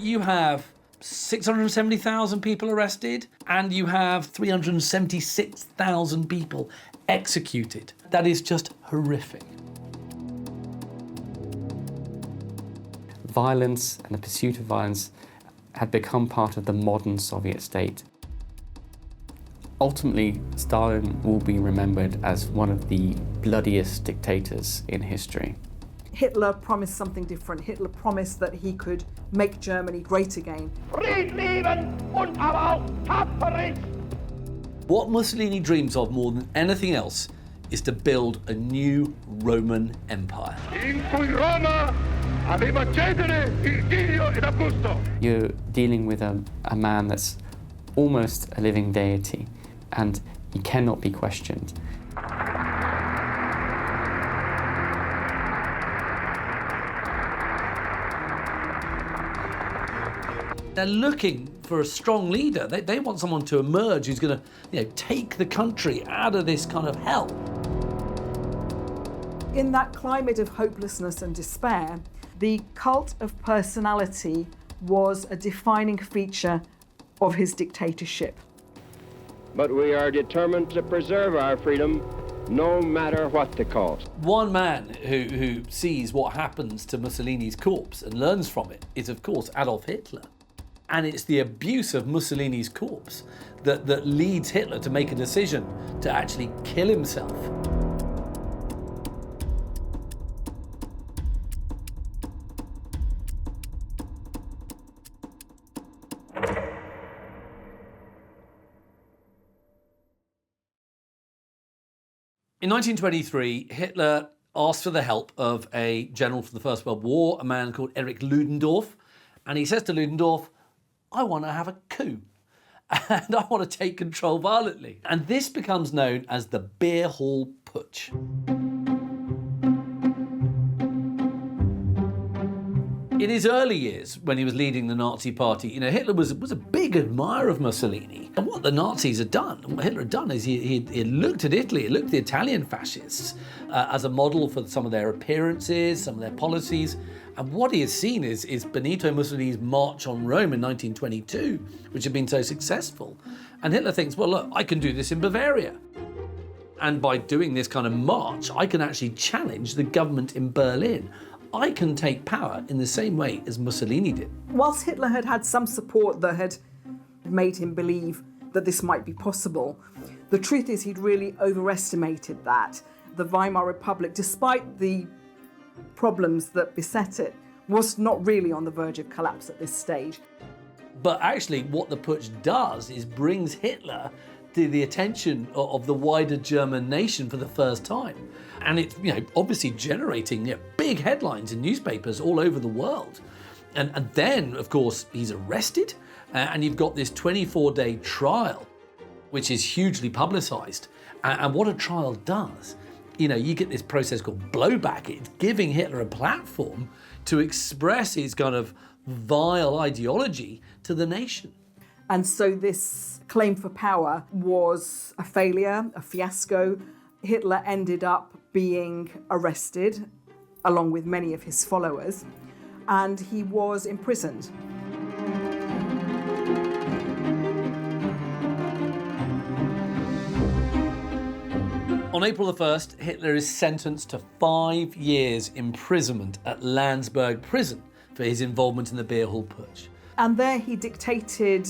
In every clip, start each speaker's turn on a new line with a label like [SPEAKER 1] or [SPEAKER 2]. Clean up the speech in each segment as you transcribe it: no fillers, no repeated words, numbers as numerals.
[SPEAKER 1] you have 670,000 people arrested, and you have 376,000 people executed. That is just horrific.
[SPEAKER 2] Violence and the pursuit of violence had become part of the modern Soviet state. Ultimately, Stalin will be remembered as one of the bloodiest dictators in history.
[SPEAKER 3] Hitler promised something different. Hitler promised that he could make Germany great again.
[SPEAKER 1] What Mussolini dreams of more than anything else is to build a new Roman Empire.
[SPEAKER 2] You're dealing with a man that's almost a living deity, and he cannot be questioned.
[SPEAKER 1] They're looking for a strong leader. They want someone to emerge who's going to, take the country out of this kind of hell.
[SPEAKER 3] In that climate of hopelessness and despair, the cult of personality was a defining feature of his dictatorship.
[SPEAKER 4] But we are determined to preserve our freedom no matter what the cost.
[SPEAKER 1] One man who sees what happens to Mussolini's corpse and learns from it is, of course, Adolf Hitler. And it's the abuse of Mussolini's corpse that leads Hitler to make a decision to actually kill himself. In 1923, Hitler asked for the help of a general from the First World War, a man called Erich Ludendorff. And he says to Ludendorff, I want to have a coup. And I want to take control violently. And this becomes known as the Beer Hall Putsch. In his early years, when he was leading the Nazi party, Hitler was a big admirer of Mussolini. And what the Nazis had done, what Hitler had done, is he looked at Italy, he looked at the Italian fascists as a model for some of their appearances, some of their policies. And what he has seen is Benito Mussolini's march on Rome in 1922, which had been so successful. And Hitler thinks, well, look, I can do this in Bavaria. And by doing this kind of march, I can actually challenge the government in Berlin. I can take power in the same way as Mussolini did.
[SPEAKER 3] Whilst Hitler had had some support that had made him believe that this might be possible, the truth is he'd really overestimated that. The Weimar Republic, despite the problems that beset it, was not really on the verge of collapse at this stage.
[SPEAKER 1] But actually what the putsch does is brings Hitler to the attention of the wider German nation for the first time. And it's obviously generating big headlines in newspapers all over the world. And then, of course, he's arrested, and you've got this 24-day trial, which is hugely publicised. And what a trial does, you get this process called blowback. It's giving Hitler a platform to express his kind of vile ideology to the nation.
[SPEAKER 3] And so this claim for power was a failure, a fiasco. Hitler ended up being arrested, along with many of his followers, and he was imprisoned.
[SPEAKER 1] On April the 1st, Hitler is sentenced to 5 years imprisonment at Landsberg prison for his involvement in the Beer Hall Putsch.
[SPEAKER 3] And there he dictated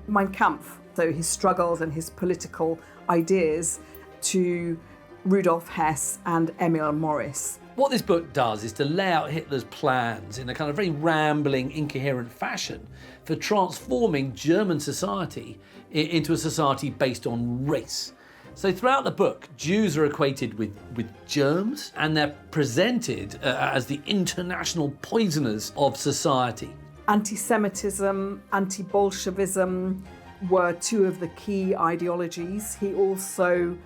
[SPEAKER 3] Mein Kampf, so his struggles and his political ideas, to Rudolf Hess and Emil Morris.
[SPEAKER 1] What this book does is to lay out Hitler's plans in a kind of very rambling, incoherent fashion for transforming German society into a society based on race. So throughout the book, Jews are equated with germs, and they're presented as the international poisoners of society.
[SPEAKER 3] Anti-Semitism, anti-Bolshevism were two of the key ideologies. He also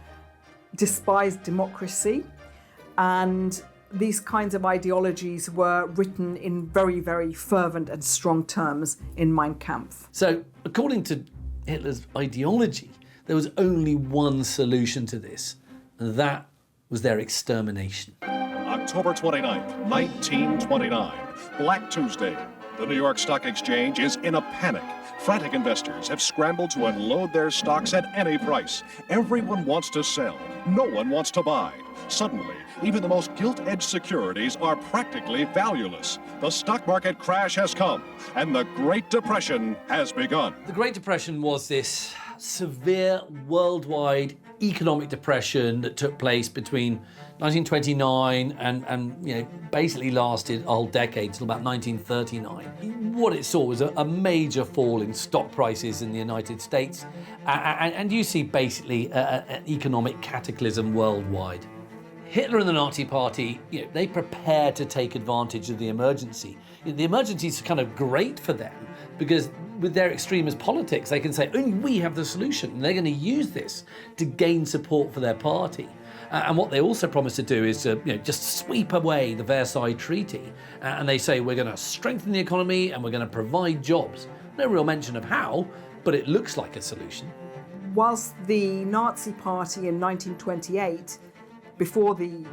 [SPEAKER 3] despised democracy, and these kinds of ideologies were written in very, very fervent and strong terms in Mein Kampf.
[SPEAKER 1] So, according to Hitler's ideology, there was only one solution to this, and that was their extermination.
[SPEAKER 5] October 29th, 1929, Black Tuesday. The New York Stock Exchange is in a panic. Frantic investors have scrambled to unload their stocks at any price. Everyone wants to sell. No one wants to buy. Suddenly, even the most gilt-edged securities are practically valueless. The stock market crash has come, and the Great Depression has begun.
[SPEAKER 1] The Great Depression was this severe worldwide economic depression that took place between 1929 and basically lasted a whole decade till about 1939. What it saw was a major fall in stock prices in the United States, and you see basically an economic cataclysm worldwide. Hitler and the Nazi Party, they prepare to take advantage of the emergency. The emergency is kind of great for them because with their extremist politics, they can say, only we have the solution. And they're going to use this to gain support for their party. And what they also promise to do is just sweep away the Versailles Treaty. And they say, we're going to strengthen the economy and we're going to provide jobs. No real mention of how, but it looks like a solution.
[SPEAKER 3] Whilst the Nazi Party in 1928, before the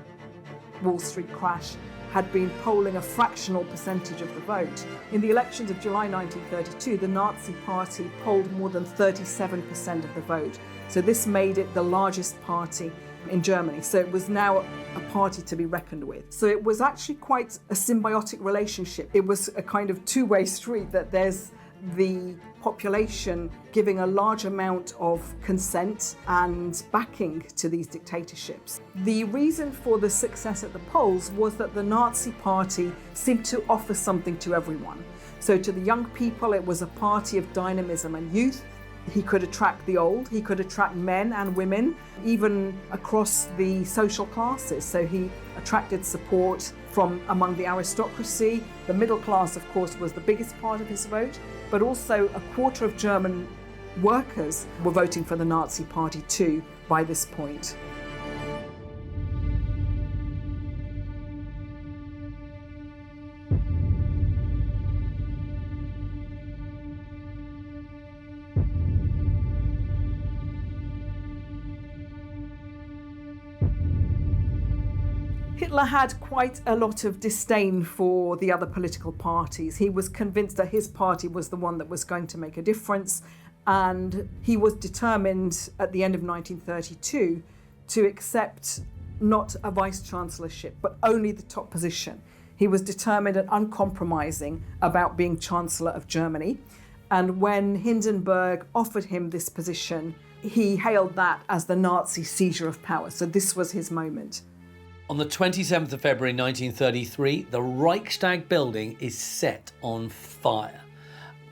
[SPEAKER 3] Wall Street crash, had been polling a fractional percentage of the vote. In the elections of July 1932, the Nazi Party polled more than 37% of the vote. So this made it the largest party in Germany. So it was now a party to be reckoned with. So it was actually quite a symbiotic relationship. It was a kind of two-way street, that there's the population giving a large amount of consent and backing to these dictatorships. The reason for the success at the polls was that the Nazi Party seemed to offer something to everyone. So to the young people, it was a party of dynamism and youth. He could attract the old, he could attract men and women, even across the social classes. So he attracted support from among the aristocracy. The middle class, of course, was the biggest part of his vote, but also a quarter of German workers were voting for the Nazi Party too by this point. Hitler had quite a lot of disdain for the other political parties. He was convinced that his party was the one that was going to make a difference, and he was determined at the end of 1932 to accept not a vice-chancellorship, but only the top position. He was determined and uncompromising about being Chancellor of Germany, and when Hindenburg offered him this position, he hailed that as the Nazi seizure of power. So this was his moment.
[SPEAKER 1] On the 27th of February 1933, the Reichstag building is set on fire.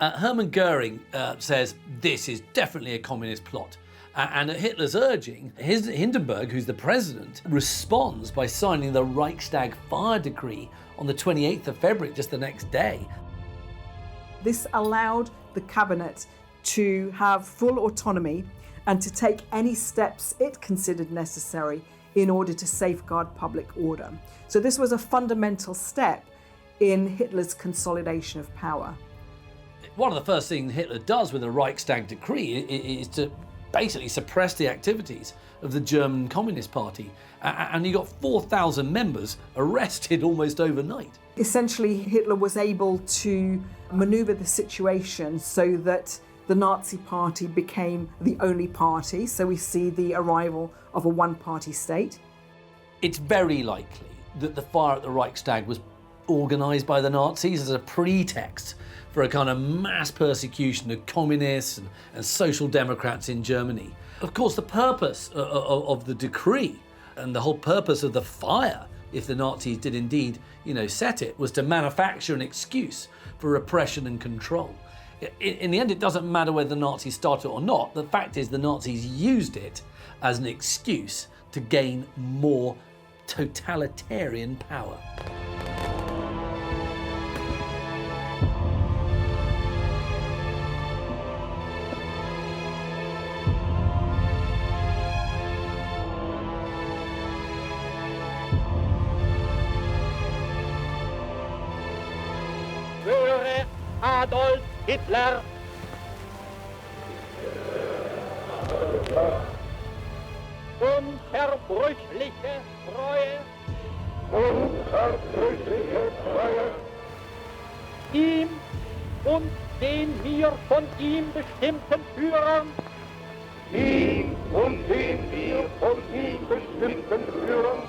[SPEAKER 1] Hermann Goering says this is definitely a communist plot. And at Hitler's urging, Hindenburg, who's the president, responds by signing the Reichstag fire decree on the 28th of February, just the next day.
[SPEAKER 3] This allowed the cabinet to have full autonomy and to take any steps it considered necessary in order to safeguard public order. So this was a fundamental step in Hitler's consolidation of power.
[SPEAKER 1] One of the first things Hitler does with the Reichstag decree is to basically suppress the activities of the German Communist Party. And he got 4,000 members arrested almost overnight.
[SPEAKER 3] Essentially, Hitler was able to maneuver the situation so that the Nazi Party became the only party, so we see the arrival of a one-party state.
[SPEAKER 1] It's very likely that the fire at the Reichstag was organised by the Nazis as a pretext for a kind of mass persecution of communists and social democrats in Germany. Of course, the purpose of the decree and the whole purpose of the fire, if the Nazis did indeed, set it, was to manufacture an excuse for repression and control. In the end, it doesn't matter whether the Nazis started it or not. The fact is the Nazis used it as an excuse to gain more totalitarian power.
[SPEAKER 4] Adolf Hitler. Unverbrüchliche Treue. Unverbrüchliche Treue.
[SPEAKER 6] ihm und den mir von ihm bestimmten Führern, ihm und den mir von ihm bestimmten Führern,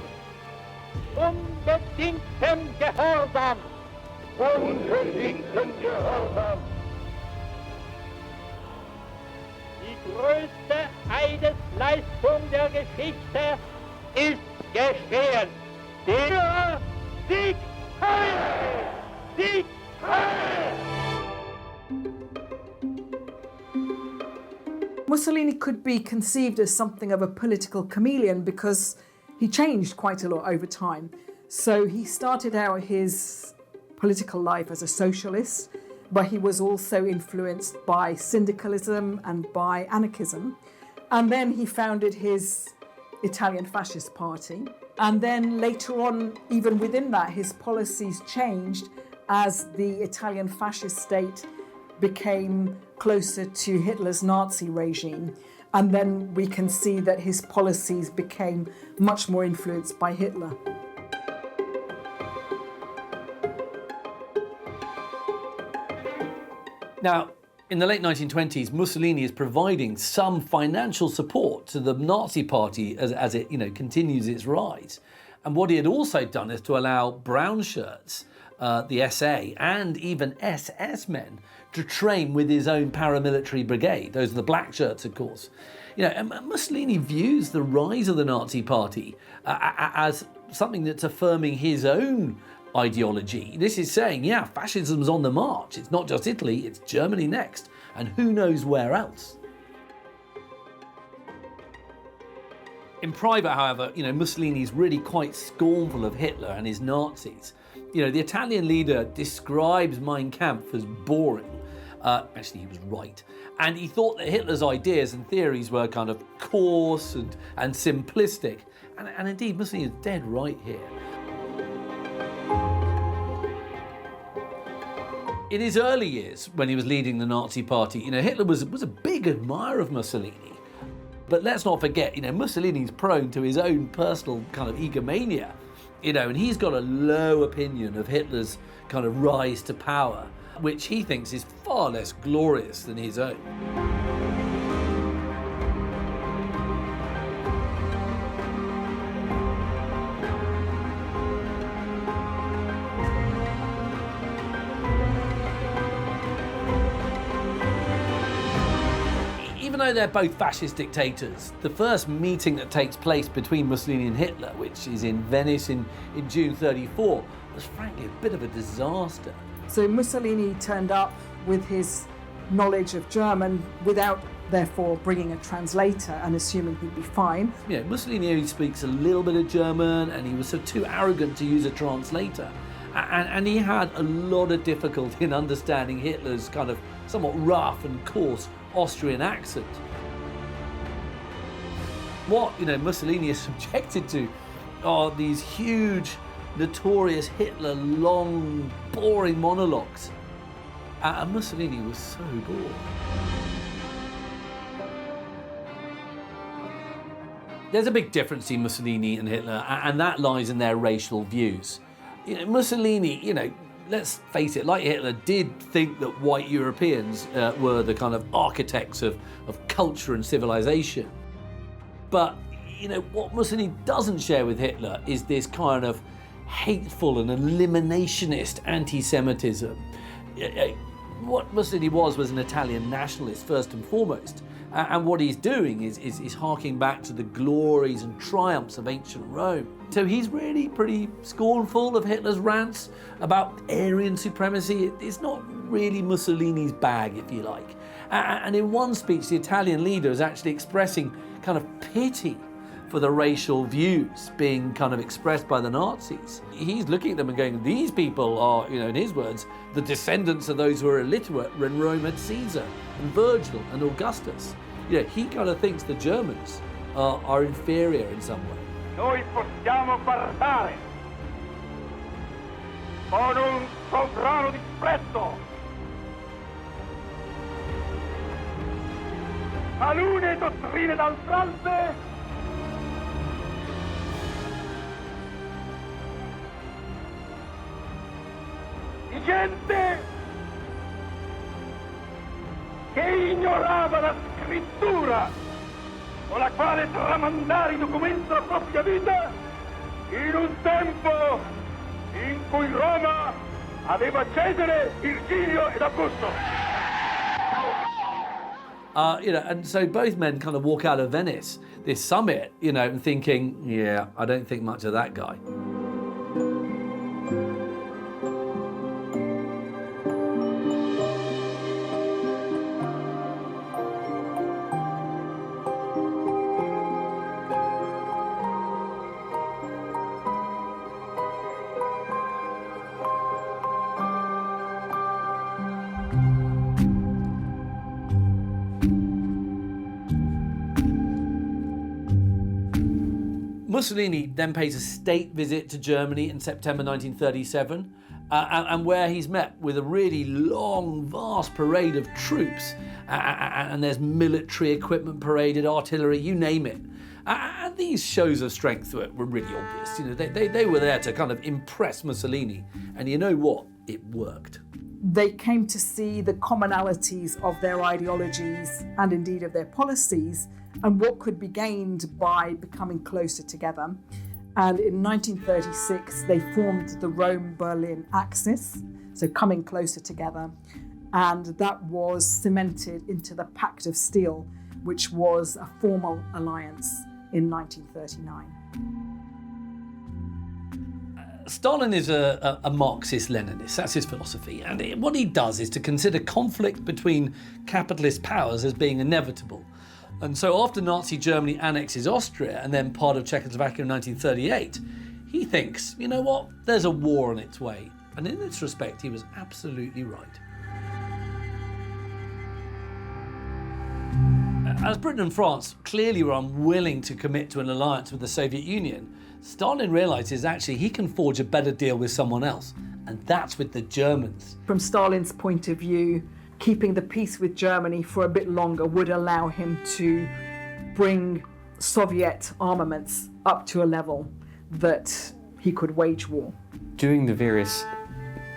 [SPEAKER 6] unbedingten Gehorsam, unbedingten Gehorsam. Die größte Eidesleistung der Geschichte ist geschehen. Der Sieg Heil! Sieg Heil!
[SPEAKER 3] Mussolini could be conceived as something of a political chameleon because he changed quite a lot over time. So he started out his political life as a socialist, but he was also influenced by syndicalism and by anarchism. And then he founded his Italian fascist party. And then later on, even within that, his policies changed as the Italian fascist state became closer to Hitler's Nazi regime. And then we can see that his policies became much more influenced by Hitler.
[SPEAKER 1] Now, in the late 1920s, Mussolini is providing some financial support to the Nazi party as it continues its rise. And what he had also done is to allow brown shirts, the SA, and even SS men to train with his own paramilitary brigade. Those are the black shirts, of course. And Mussolini views the rise of the Nazi party as something that's affirming his own ideology. This is saying, yeah, fascism's on the march. It's not just Italy, it's Germany next, and who knows where else. In private, however, Mussolini's really quite scornful of Hitler and his Nazis. The Italian leader describes Mein Kampf as boring. Actually, he was right. And he thought that Hitler's ideas and theories were kind of coarse and simplistic. And indeed, Mussolini is dead right here. In his early years, when he was leading the Nazi party, Hitler was a big admirer of Mussolini. But let's not forget, Mussolini's prone to his own personal kind of egomania, and he's got a low opinion of Hitler's kind of rise to power, which he thinks is far less glorious than his own. Even though they're both fascist dictators, the first meeting that takes place between Mussolini and Hitler, which is in Venice in June 1934, was frankly a bit of a disaster.
[SPEAKER 3] So Mussolini turned up with his knowledge of German without therefore bringing a translator and assuming he'd be fine.
[SPEAKER 1] Mussolini only speaks a little bit of German and he was so too arrogant to use a translator. And he had a lot of difficulty in understanding Hitler's kind of somewhat rough and coarse Austrian accent. What Mussolini is subjected to are these huge, notorious Hitler long, boring monologues. And Mussolini was so bored. There's a big difference between Mussolini and Hitler, and that lies in their racial views. Mussolini, let's face it, like Hitler, did think that white Europeans were the kind of architects of culture and civilization. But, what Mussolini doesn't share with Hitler is this kind of hateful and eliminationist anti-Semitism. What Mussolini was an Italian nationalist, first and foremost. And what he's doing is harking back to the glories and triumphs of ancient Rome. So he's really pretty scornful of Hitler's rants about Aryan supremacy. It's not really Mussolini's bag, if you like. And in one speech, the Italian leader is actually expressing kind of pity for the racial views being kind of expressed by the Nazis. He's looking at them and going, these people are, in his words, the descendants of those who were illiterate when Rome had Caesar and Virgil and Augustus. He kind of thinks the Germans are inferior in some way.
[SPEAKER 6] Noi possiamo guardare con un sovrano disprezzo talune dottrine d'altralbe di gente che ignorava la scrittura con la quale tramandare i documenti della propria vita in un tempo in cui Roma aveva Cesare, Virgilio ed Augusto.
[SPEAKER 1] And so both men kind of walk out of Venice, this summit, and thinking, yeah, I don't think much of that guy. Mussolini then pays a state visit to Germany in September 1937, and where he's met with a really long, vast parade of troops, and there's military equipment paraded, artillery, you name it. And these shows of strength were really obvious. They were there to kind of impress Mussolini, and you know what? It worked.
[SPEAKER 3] They came to see the commonalities of their ideologies and indeed of their policies, and what could be gained by becoming closer together. And in 1936, they formed the Rome-Berlin axis, so coming closer together. And that was cemented into the Pact of Steel, which was a formal alliance in 1939.
[SPEAKER 1] Stalin is a Marxist-Leninist, that's his philosophy, and what he does is to consider conflict between capitalist powers as being inevitable. And so after Nazi Germany annexes Austria and then part of Czechoslovakia in 1938, he thinks, you know what, there's a war on its way. And in this respect, he was absolutely right. As Britain and France clearly were unwilling to commit to an alliance with the Soviet Union, Stalin realizes actually he can forge a better deal with someone else, and that's with the Germans.
[SPEAKER 3] From Stalin's point of view, keeping the peace with Germany for a bit longer would allow him to bring Soviet armaments up to a level that he could wage war.
[SPEAKER 2] During the various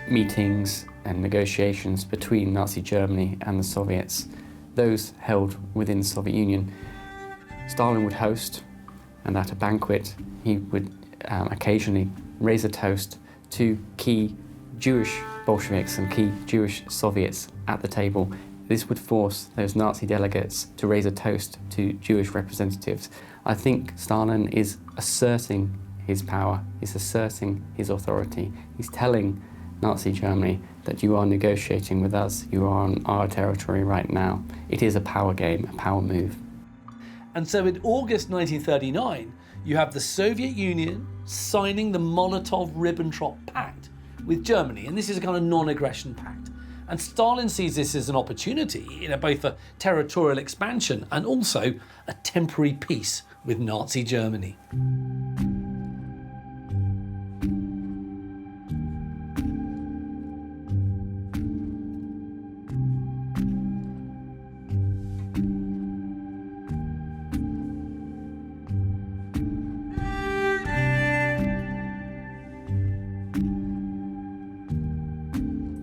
[SPEAKER 2] meetings and negotiations between Nazi Germany and the Soviets, those held within the Soviet Union, Stalin would host, and at a banquet he would occasionally raise a toast to key Jewish Bolsheviks and key Jewish Soviets at the table. This would force those Nazi delegates to raise a toast to Jewish representatives. I think Stalin is asserting his power, he's asserting his authority. He's telling Nazi Germany that you are negotiating with us, you are on our territory right now. It is a power game, a power move.
[SPEAKER 1] And so in August 1939, you have the Soviet Union signing the Molotov-Ribbentrop Pact with Germany, and this is a kind of non-aggression pact. And Stalin sees this as an opportunity, both for territorial expansion and also a temporary peace with Nazi Germany.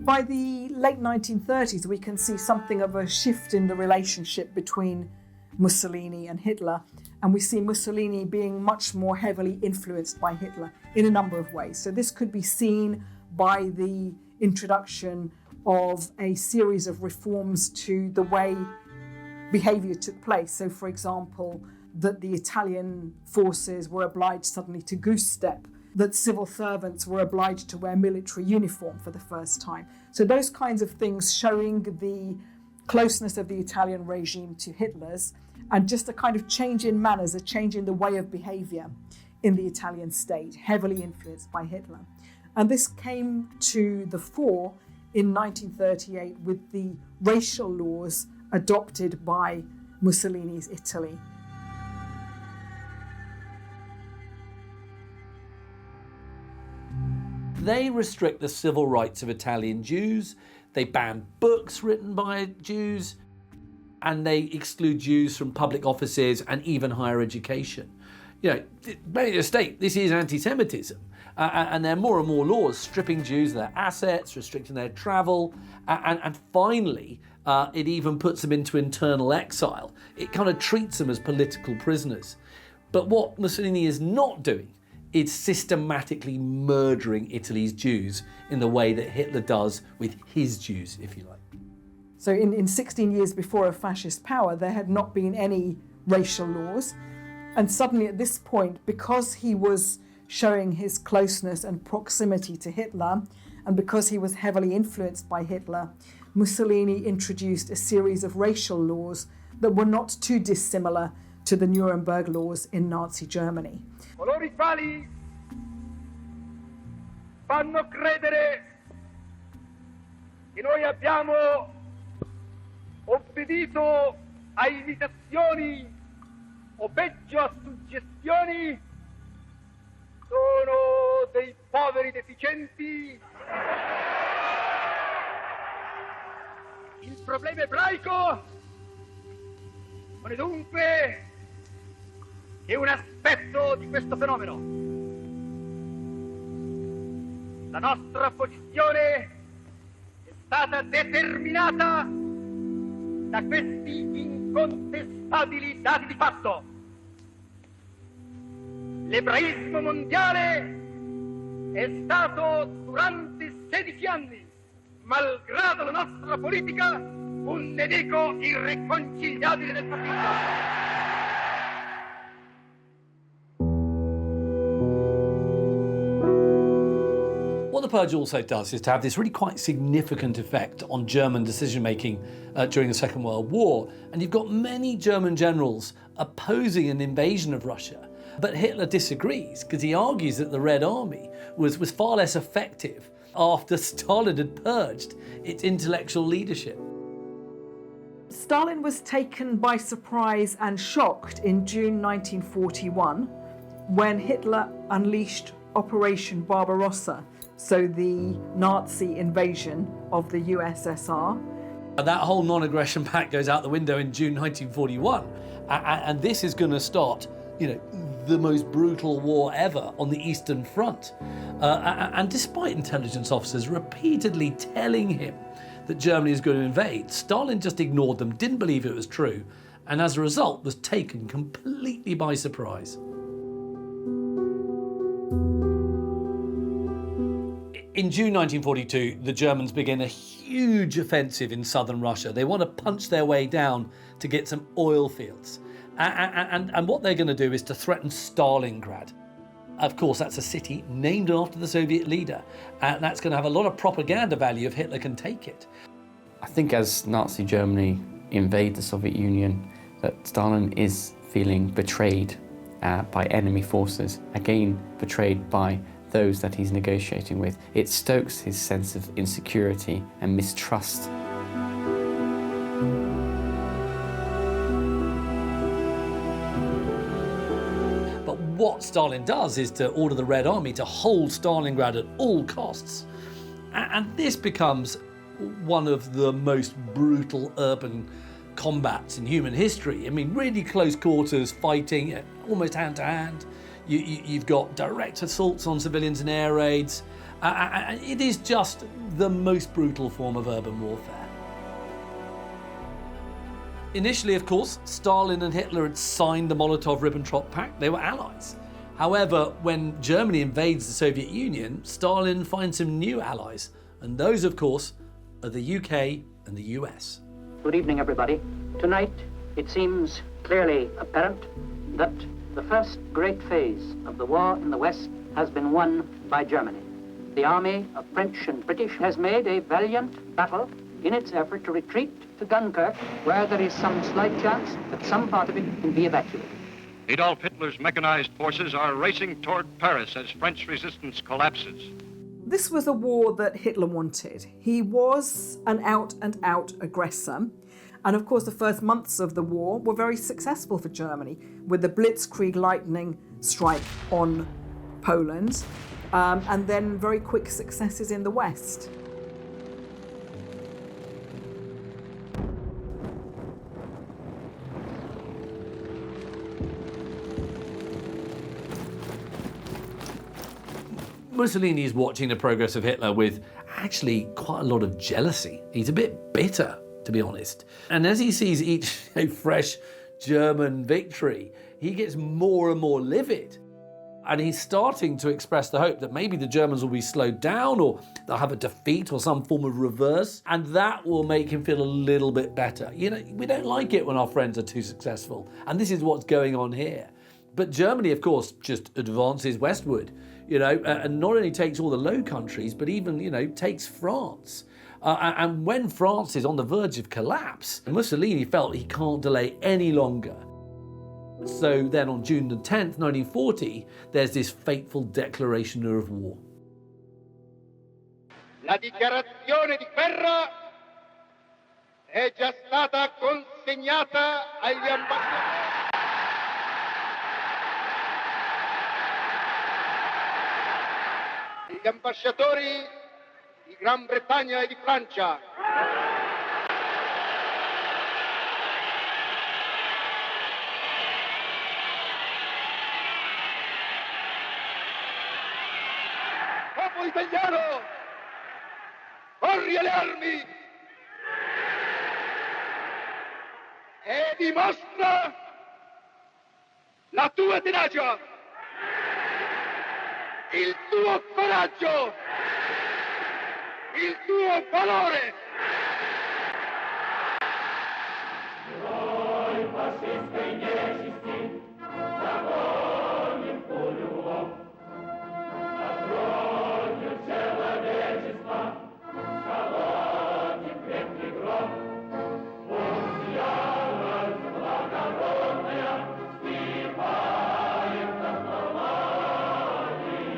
[SPEAKER 3] By the late 1930s, we can see something of a shift in the relationship between Mussolini and Hitler, and we see Mussolini being much more heavily influenced by Hitler in a number of ways. So this could be seen by the introduction of a series of reforms to the way behaviour took place. So, for example, that the Italian forces were obliged suddenly to goose step, that civil servants were obliged to wear military uniform for the first time. So those kinds of things showing the closeness of the Italian regime to Hitler's, and just a kind of change in manners, a change in the way of behaviour in the Italian state, heavily influenced by Hitler. And this came to the fore in 1938 with the racial laws adopted by Mussolini's Italy.
[SPEAKER 1] They restrict the civil rights of Italian Jews, they ban books written by Jews, and they exclude Jews from public offices and even higher education. Many state this is anti-Semitism, and there are more and more laws stripping Jews of their assets, restricting their travel, and finally, It even puts them into internal exile. It kind of treats them as political prisoners. But what Mussolini is not doing is systematically murdering Italy's Jews in the way that Hitler does with his Jews, if you like.
[SPEAKER 3] So in 16 years before of fascist power, there had not been any racial laws. And suddenly at this point, because he was showing his closeness and proximity to Hitler, and because he was heavily influenced by Hitler, Mussolini introduced a series of racial laws that were not too dissimilar to the Nuremberg laws in Nazi Germany.
[SPEAKER 6] Coloro i quali fanno credere che noi abbiamo obbedito a imitazioni o peggio a suggestioni sono dei poveri deficienti. Il problema ebraico non è dunque che un aspetto di questo fenomeno. La nostra posizione è stata determinata da questi incontestabili dati di fatto. L'ebraismo mondiale è stato durante 16 anni, malgrado la nostra politica, un nemico irreconciliabile del fascismo.
[SPEAKER 1] What the purge also does is to have this really quite significant effect on German decision-making during the Second World War. And you've got many German generals opposing an invasion of Russia. But Hitler disagrees because he argues that the Red Army was far less effective after Stalin had purged its intellectual leadership.
[SPEAKER 3] Stalin was taken by surprise and shocked in June 1941 when Hitler unleashed Operation Barbarossa, so the Nazi invasion of the USSR.
[SPEAKER 1] That whole non-aggression pact goes out the window in June 1941, and this is going to start, the most brutal war ever on the Eastern Front. And despite intelligence officers repeatedly telling him that Germany is going to invade, Stalin just ignored them, didn't believe it was true, and as a result was taken completely by surprise. In June 1942, the Germans begin a huge offensive in southern Russia. They want to punch their way down to get some oil fields. And what they're going to do is to threaten Stalingrad. Of course, that's a city named after the Soviet leader, and that's going to have a lot of propaganda value if Hitler can take it.
[SPEAKER 2] I think as Nazi Germany invade the Soviet Union, that Stalin is feeling betrayed by enemy forces, again betrayed by those that he's negotiating with. It stokes his sense of insecurity and mistrust.
[SPEAKER 1] But what Stalin does is to order the Red Army to hold Stalingrad at all costs. And this becomes one of the most brutal urban combats in human history. I mean, really close quarters fighting, almost hand to hand. You've got direct assaults on civilians and air raids. It is just the most brutal form of urban warfare. Initially, of course, Stalin and Hitler had signed the Molotov-Ribbentrop Pact. They were allies. However, when Germany invades the Soviet Union, Stalin finds some new allies. And those, of course, are the UK and the US.
[SPEAKER 7] Good evening, everybody. Tonight, it seems clearly apparent that the first great phase of the war in the West has been won by Germany. The army of French and British has made a valiant battle in its effort to retreat to Dunkirk, where there is some slight chance that some part of it can be evacuated.
[SPEAKER 8] Adolf Hitler's mechanized forces are racing toward Paris as French resistance collapses.
[SPEAKER 3] This was a war that Hitler wanted. He was an out-and-out aggressor. And of course, the first months of the war were very successful for Germany, with the Blitzkrieg lightning strike on Poland, and then very quick successes in the West.
[SPEAKER 1] Mussolini is watching the progress of Hitler with actually quite a lot of jealousy. He's a bit bitter to be honest. And as he sees each fresh German victory, he gets more and more livid. And he's starting to express the hope that maybe the Germans will be slowed down, or they'll have a defeat or some form of reverse, and that will make him feel a little bit better. You know, we don't like it when our friends are too successful, and this is what's going on here. But Germany, of course, just advances westward, you know, and not only takes all the Low Countries, but even, you know, takes France. And when France is on the verge of collapse, Mussolini felt he can't delay any longer. So then on June the 10th, 1940, there's this fateful declaration of war.
[SPEAKER 6] La dichiarazione di guerra è già stata consegnata agli ambasciatori. Gli ambasciatori di Gran Bretagna e di Francia. Popolo italiano, corri alle armi e dimostra la tua tenacia, il tuo coraggio, il tuo valore. Noi fascisti niezisti, zagonim puljuvom, a tronju человечества, холодным крепкий гром. Пусть ярость благородная вступает на слова,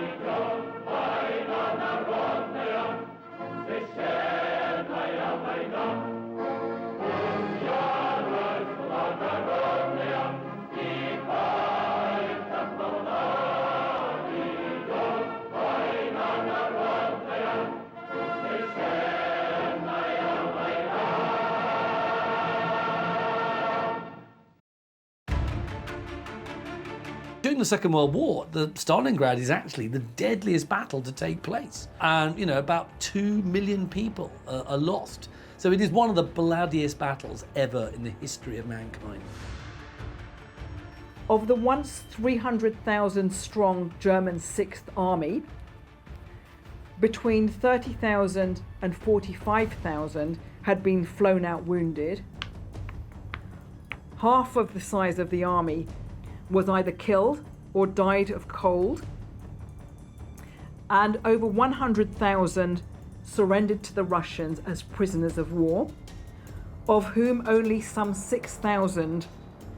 [SPEAKER 6] идет война народная, священная война. Пусть ярость благородная вступает на слова, идет война народная, священная война.
[SPEAKER 1] During the Second World War, the Stalingrad is actually the deadliest battle to take place. And, you know, about 2 million people are lost. So it is one of the bloodiest battles ever in the history of mankind.
[SPEAKER 3] Of the once 300,000 strong German Sixth Army, between 30,000 and 45,000 had been flown out wounded. Half of the size of the army was either killed or died of cold, and over 100,000 surrendered to the Russians as prisoners of war, of whom only some 6,000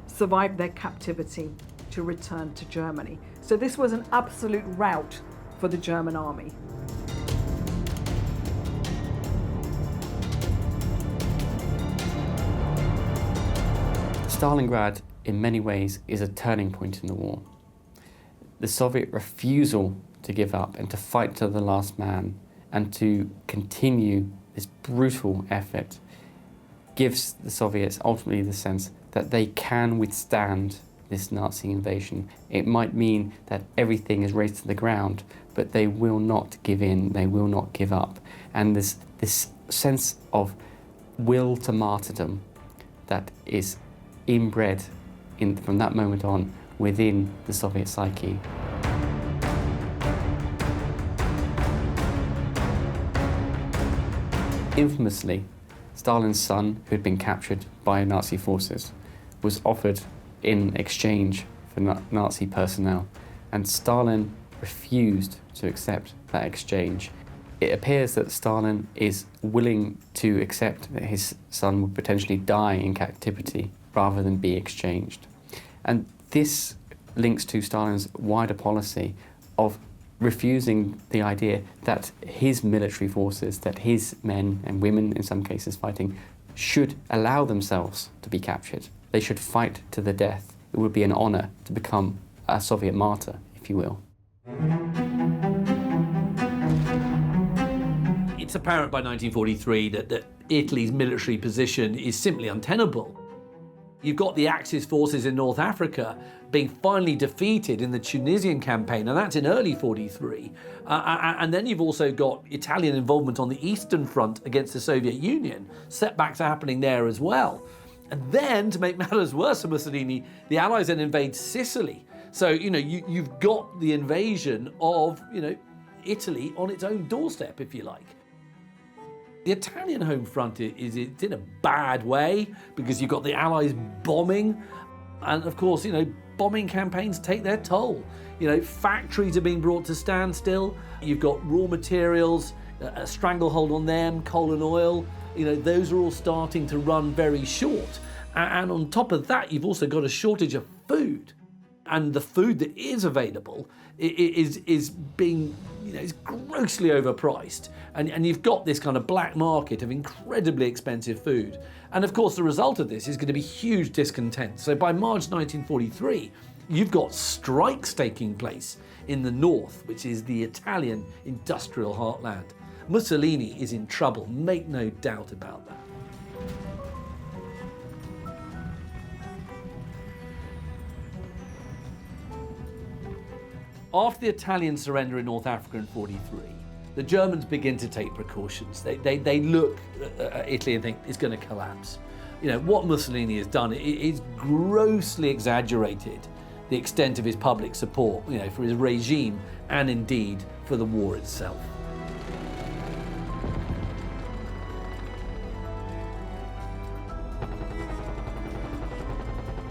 [SPEAKER 3] survived their captivity to return to Germany. So this was an absolute rout for the German army.
[SPEAKER 2] Stalingrad, in many ways, is a turning point in the war. The Soviet refusal to give up and to fight to the last man and to continue this brutal effort gives the Soviets ultimately the sense that they can withstand this Nazi invasion. It might mean that everything is razed to the ground, but they will not give in, they will not give up. And this sense of will to martyrdom that is inbred from that moment on within the Soviet psyche. Infamously, Stalin's son, who had been captured by Nazi forces, was offered in exchange for Nazi personnel, and Stalin refused to accept that exchange. It appears that Stalin is willing to accept that his son would potentially die in captivity rather than be exchanged. And this links to Stalin's wider policy of refusing the idea that his military forces, that his men and women, in some cases fighting, should allow themselves to be captured. They should fight to the death. It would be an honor to become a Soviet martyr, if you will.
[SPEAKER 1] It's apparent by 1943 that Italy's military position is simply untenable. You've got the Axis forces in North Africa being finally defeated in the Tunisian campaign, and that's in early 43. And then you've also got Italian involvement on the Eastern Front against the Soviet Union. Setbacks are happening there as well. And then, to make matters worse for Mussolini, the Allies then invade Sicily. So, you've got the invasion of, Italy on its own doorstep, if you like. The Italian home front is in a bad way because you've got the Allies bombing. And of course, bombing campaigns take their toll. Factories are being brought to standstill. You've got raw materials, a stranglehold on them, coal and oil. Those are all starting to run very short. And on top of that, you've also got a shortage of food. And the food that is available is being, is grossly overpriced. And you've got this kind of black market of incredibly expensive food. And of course, the result of this is going to be huge discontent. So by March 1943, you've got strikes taking place in the north, which is the Italian industrial heartland. Mussolini is in trouble, make no doubt about that. After the Italian surrender in North Africa in 43, the Germans begin to take precautions. They look at Italy and think it's going to collapse. What Mussolini has done is grossly exaggerated the extent of his public support, for his regime and indeed for the war itself.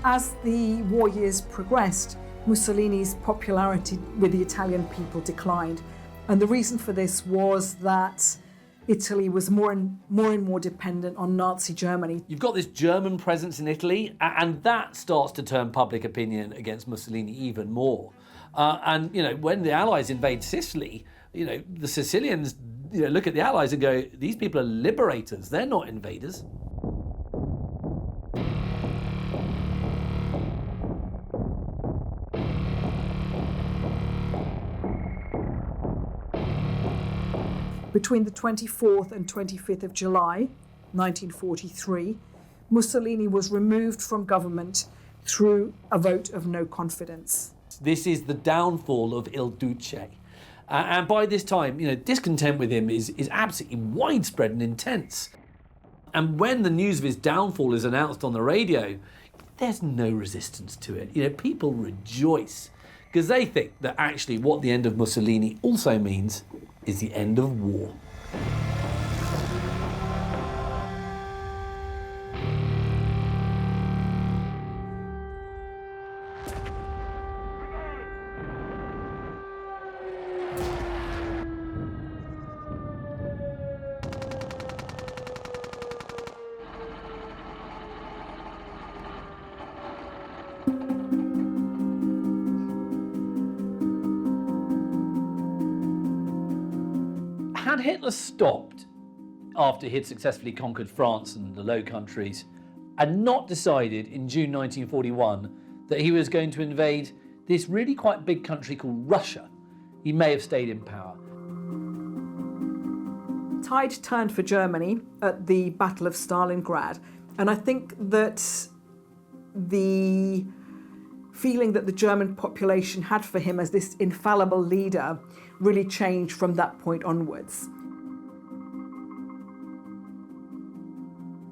[SPEAKER 3] As the war years progressed, Mussolini's popularity with the Italian people declined. And the reason for this was that Italy was more and more dependent on Nazi Germany.
[SPEAKER 1] You've got this German presence in Italy, and that starts to turn public opinion against Mussolini even more. And when the Allies invade Sicily, the Sicilians look at the Allies and go, these people are liberators, they're not invaders.
[SPEAKER 3] Between the 24th and 25th of July, 1943, Mussolini was removed from government through a vote of no confidence.
[SPEAKER 1] This is the downfall of Il Duce. And by this time, discontent with him is absolutely widespread and intense. And when the news of his downfall is announced on the radio, there's no resistance to it. People rejoice because they think that actually what the end of Mussolini also means is the end of war. Had Hitler stopped after he'd successfully conquered France and the Low Countries and not decided in June 1941 that he was going to invade this really quite big country called Russia, he may have stayed in power.
[SPEAKER 3] Tide turned for Germany at the Battle of Stalingrad, and I think that the feeling that the German population had for him as this infallible leader really changed from that point onwards.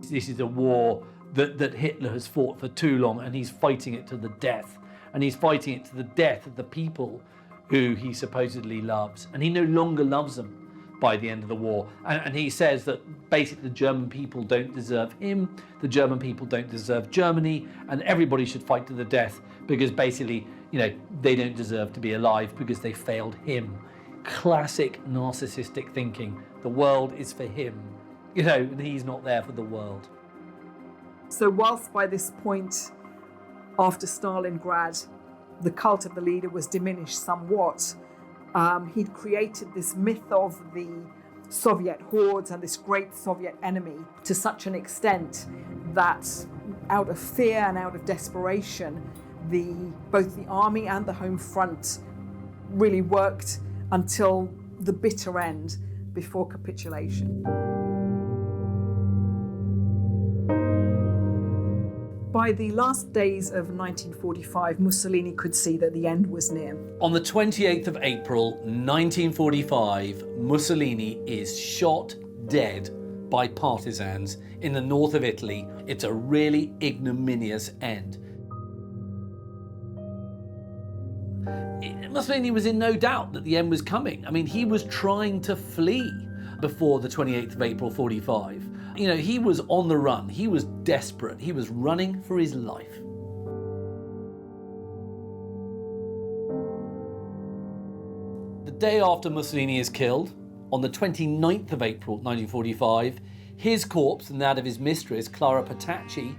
[SPEAKER 1] This is a war that Hitler has fought for too long, and he's fighting it to the death. And he's fighting it to the death of the people who he supposedly loves. And he no longer loves them by the end of the war. And he says that basically the German people don't deserve him, the German people don't deserve Germany, and everybody should fight to the death because basically, they don't deserve to be alive because they failed him. Classic narcissistic thinking. The world is for him, and he's not there for the world.
[SPEAKER 3] So whilst by this point, after Stalingrad, the cult of the leader was diminished somewhat, he'd created this myth of the Soviet hordes and this great Soviet enemy to such an extent that out of fear and out of desperation, both the army and the home front really worked until the bitter end before capitulation. By by the last days of 1945, Mussolini could see that the end was near.
[SPEAKER 1] On the 28th of April 1945, Mussolini is shot dead by partisans in the north of Italy. It's a really ignominious end. Mussolini was in no doubt that the end was coming. I mean, he was trying to flee before the 28th of April 45. You know, he was on the run. He was desperate. He was running for his life. The day after Mussolini is killed, on the 29th of April 1945, his corpse and that of his mistress, Clara Petacci,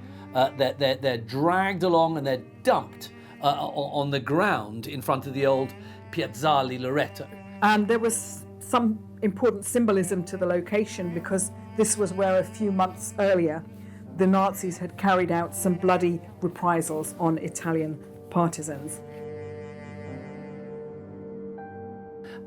[SPEAKER 1] they're dragged along and they're dumped on the ground in front of the old Piazzale Loreto.
[SPEAKER 3] And there was some important symbolism to the location because this was where a few months earlier the Nazis had carried out some bloody reprisals on Italian partisans.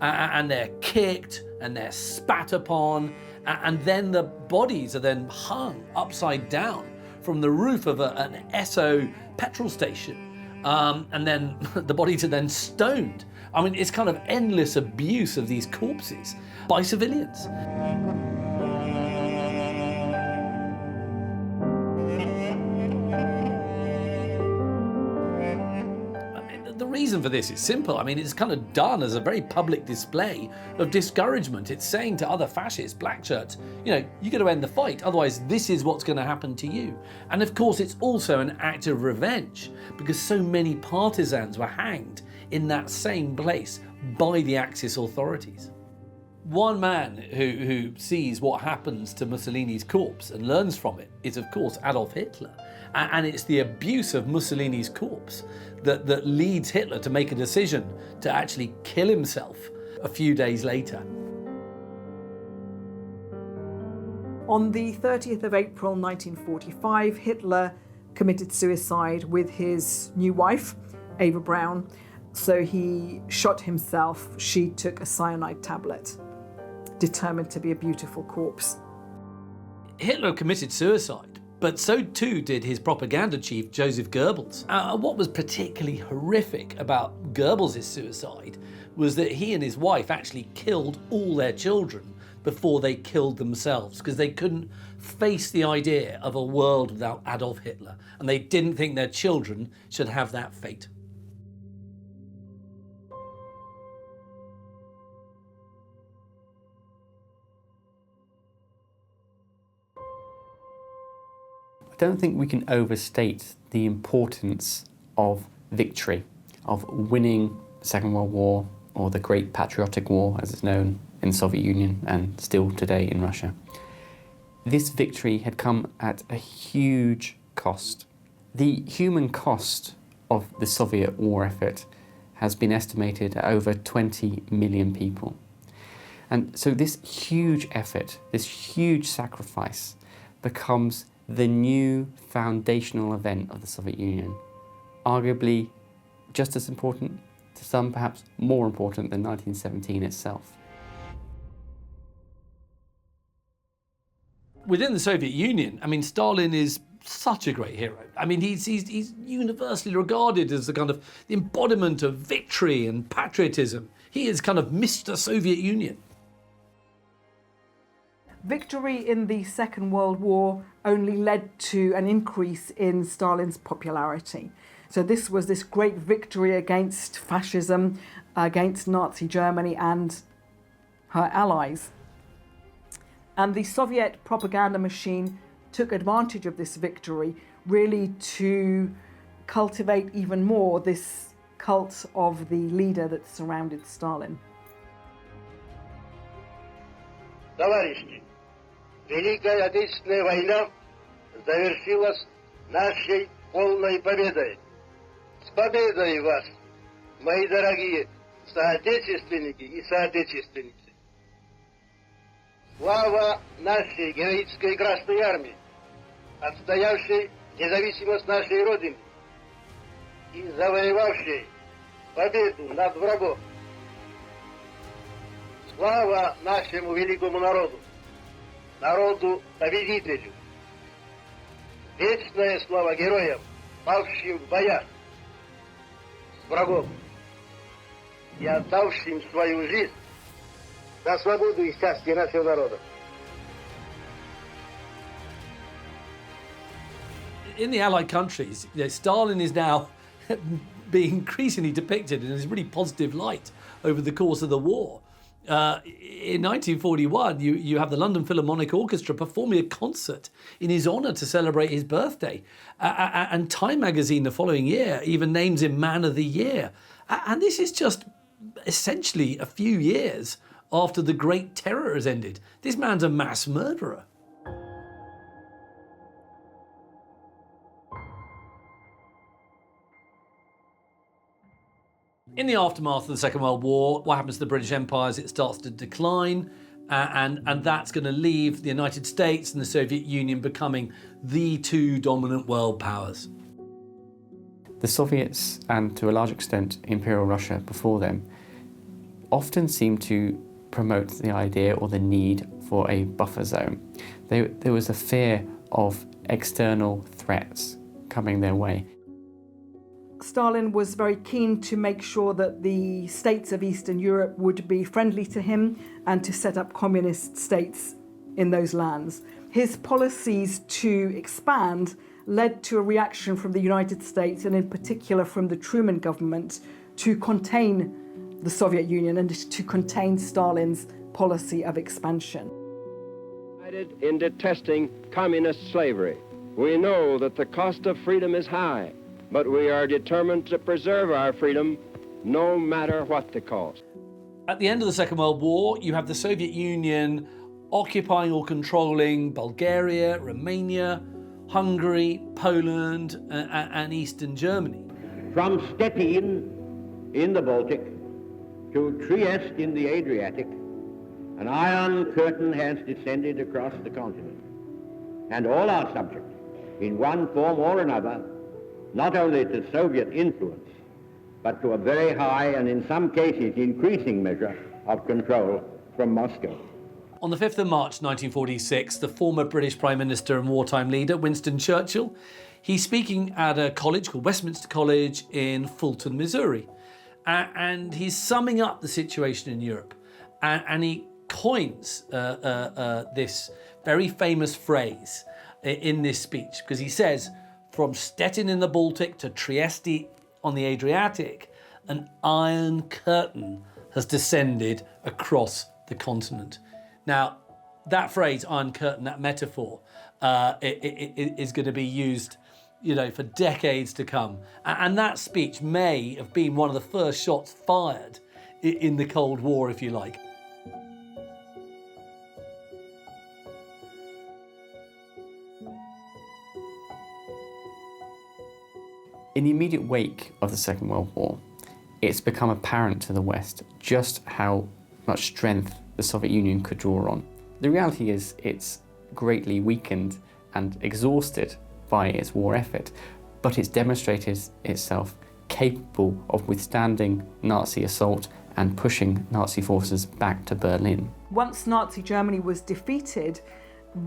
[SPEAKER 1] And they're kicked and they're spat upon, and then the bodies are then hung upside down from the roof of an Esso petrol station. And then the bodies are then stoned. I mean, it's kind of endless abuse of these corpses by civilians. The reason for this is simple. I mean, it's kind of done as a very public display of discouragement. It's saying to other fascists, black shirts, you know, you've got to end the fight, otherwise this is what's going to happen to you. And of course, it's also an act of revenge because so many partisans were hanged in that same place by the Axis authorities. One man who sees what happens to Mussolini's corpse and learns from it is, of course, Adolf Hitler. And it's the abuse of Mussolini's corpse that leads Hitler to make a decision to actually kill himself a few days later.
[SPEAKER 3] On the 30th of April 1945, Hitler committed suicide with his new wife, Eva Braun. So he shot himself. She took a cyanide tablet, determined to be a beautiful corpse.
[SPEAKER 1] Hitler committed suicide, but so too did his propaganda chief, Joseph Goebbels. What was particularly horrific about Goebbels' suicide was that he and his wife actually killed all their children before they killed themselves, because they couldn't face the idea of a world without Adolf Hitler, and they didn't think their children should have that fate.
[SPEAKER 2] I don't think we can overstate the importance of victory, of winning the Second World War, or the Great Patriotic War, as it's known in the Soviet Union and still today in Russia. This victory had come at a huge cost. The human cost of the Soviet war effort has been estimated at over 20 million people. And so this huge effort, this huge sacrifice, becomes the new foundational event of the Soviet Union, arguably just as important, to some perhaps more important than 1917 itself.
[SPEAKER 1] Within the Soviet Union, I mean, Stalin is such a great hero. I mean, he's universally regarded as the kind of embodiment of victory and patriotism. He is kind of Mr. Soviet Union.
[SPEAKER 3] Victory in the Second World War only led to an increase in Stalin's popularity. So this was this great victory against fascism, against Nazi Germany and her allies. And the Soviet propaganda machine took advantage of this victory really to cultivate even more this cult of the leader that surrounded Stalin.
[SPEAKER 9] Товарищи, Великая Отечественная война завершилась нашей полной победой. С победой вас, мои дорогие соотечественники и соотечественницы! Слава нашей героической Красной Армии, отстоявшей независимость нашей Родины и завоевавшей победу над врагом! Слава нашему великому народу, народу-победителю! Вечная слава героям павшим в боях с врагом и отдавшим свою жизнь за свободу и счастье нашего народа.
[SPEAKER 1] In the Allied countries, Stalin is now being increasingly depicted in this really positive light over the course of the war. In 1941, you have the London Philharmonic Orchestra performing a concert in his honour to celebrate his birthday. And Time magazine the following year even names him Man of the Year. And this is just essentially a few years after the Great Terror has ended. This man's a mass murderer. In the aftermath of the Second World War, what happens to the British Empire is it starts to decline, and that's going to leave the United States and the Soviet Union becoming the two dominant world powers.
[SPEAKER 2] The Soviets, and to a large extent Imperial Russia before them, often seem to promote the idea or the need for a buffer zone. There was a fear of external threats coming their way.
[SPEAKER 3] Stalin was very keen to make sure that the states of Eastern Europe would be friendly to him and to set up communist states in those lands. His policies to expand led to a reaction from the United States, and in particular from the Truman government, to contain the Soviet Union and to contain Stalin's policy of expansion.
[SPEAKER 4] In detesting communist slavery, we know that the cost of freedom is high, but we are determined to preserve our freedom no matter what the cost.
[SPEAKER 1] At the end of the Second World War, you have the Soviet Union occupying or controlling Bulgaria, Romania, Hungary, Poland, and Eastern Germany.
[SPEAKER 10] From Stettin in the Baltic to Trieste in the Adriatic, an iron curtain has descended across the continent, and all are subject, in one form or another, not only to Soviet influence, but to a very high and in some cases increasing measure of control from Moscow.
[SPEAKER 1] On the 5th of March 1946, the former British Prime Minister and wartime leader, Winston Churchill, he's speaking at a college called Westminster College in Fulton, Missouri. And he's summing up the situation in Europe. And he coins this very famous phrase in this speech, because he says, from Stettin in the Baltic to Trieste on the Adriatic, an iron curtain has descended across the continent. Now, that phrase, iron curtain, that metaphor, is going to be used, for decades to come. And that speech may have been one of the first shots fired in the Cold War, if you like.
[SPEAKER 2] In the immediate wake of the Second World War, it's become apparent to the West just how much strength the Soviet Union could draw on. The reality is it's greatly weakened and exhausted by its war effort, but it's demonstrated itself capable of withstanding Nazi assault and pushing Nazi forces back to Berlin.
[SPEAKER 3] Once Nazi Germany was defeated,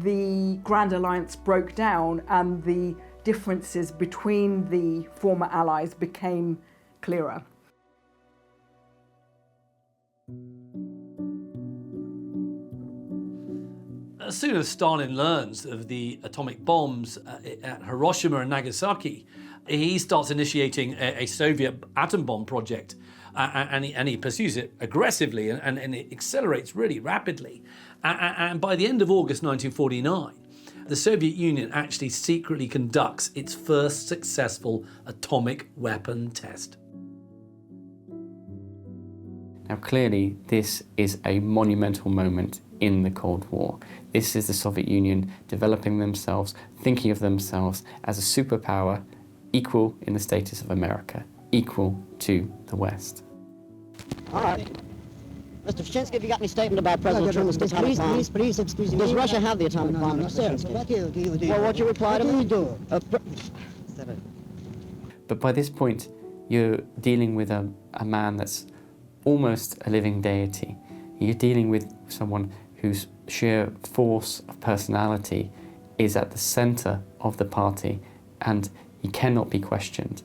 [SPEAKER 3] the Grand Alliance broke down and the differences between the former allies became clearer.
[SPEAKER 1] As soon as Stalin learns of the atomic bombs at Hiroshima and Nagasaki, he starts initiating a Soviet atom bomb project, and he pursues it aggressively, and it accelerates really rapidly. And by the end of August 1949, the Soviet Union actually secretly conducts its first successful atomic weapon test.
[SPEAKER 2] Now clearly this is a monumental moment in the Cold War. This is the Soviet Union developing themselves, thinking of themselves as a superpower equal in the status of America, equal to the West.
[SPEAKER 11] All right. Mr. Pszczynski, have you got any statement about President Truman's atomic bomb?
[SPEAKER 12] Please excuse me.
[SPEAKER 11] Does Russia have the atomic bomb, Mr. Pszczynski? Well, what's your reply to me?
[SPEAKER 2] But by this point, you're dealing with a man that's almost a living deity. You're dealing with someone whose sheer force of personality is at the center of the party, and He cannot be questioned.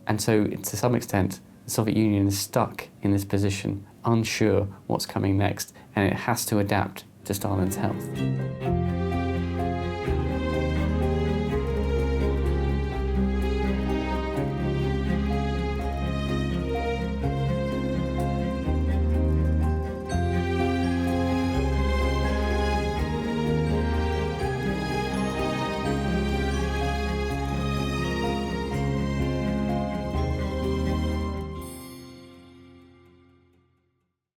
[SPEAKER 2] And so, to some extent, the Soviet Union is stuck in this position, unsure what's coming next, and it has to adapt to Stalin's health.